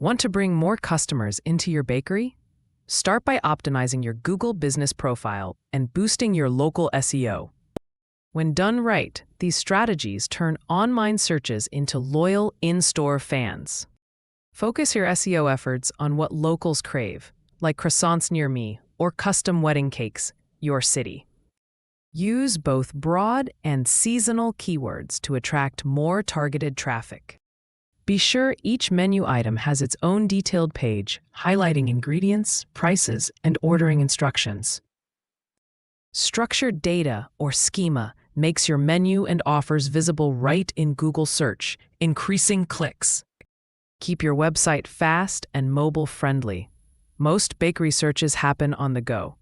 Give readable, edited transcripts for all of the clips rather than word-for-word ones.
Want to bring more customers into your bakery? Start by optimizing your Google business profile and boosting your local SEO. When done right, these strategies turn online searches into loyal in-store fans. Focus your SEO efforts on what locals crave, like croissants near me or custom wedding cakes, your city. Use both broad and seasonal keywords to attract more targeted traffic. Be sure each menu item has its own detailed page, highlighting ingredients, prices, and ordering instructions. Structured data, or schema, makes your menu and offers visible right in Google search, increasing clicks. Keep your website fast and mobile-friendly. Most bakery searches happen on the go.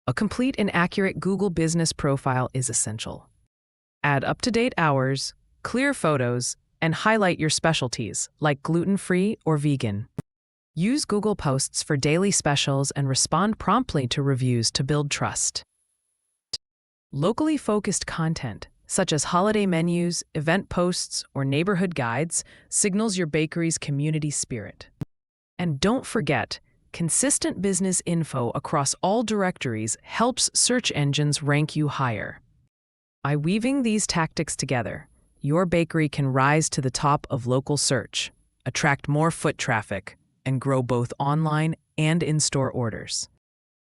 A complete and accurate Google business profile is essential. Add up-to-date hours, clear photos, and highlight your specialties, like gluten-free or vegan. Use Google Posts for daily specials and respond promptly to reviews to build trust. Locally focused content, such as holiday menus, event posts, or neighborhood guides, signals your bakery's community spirit. And don't forget, consistent business info across all directories helps search engines rank you higher. By weaving these tactics together, your bakery can rise to the top of local search, attract more foot traffic, and grow both online and in-store orders.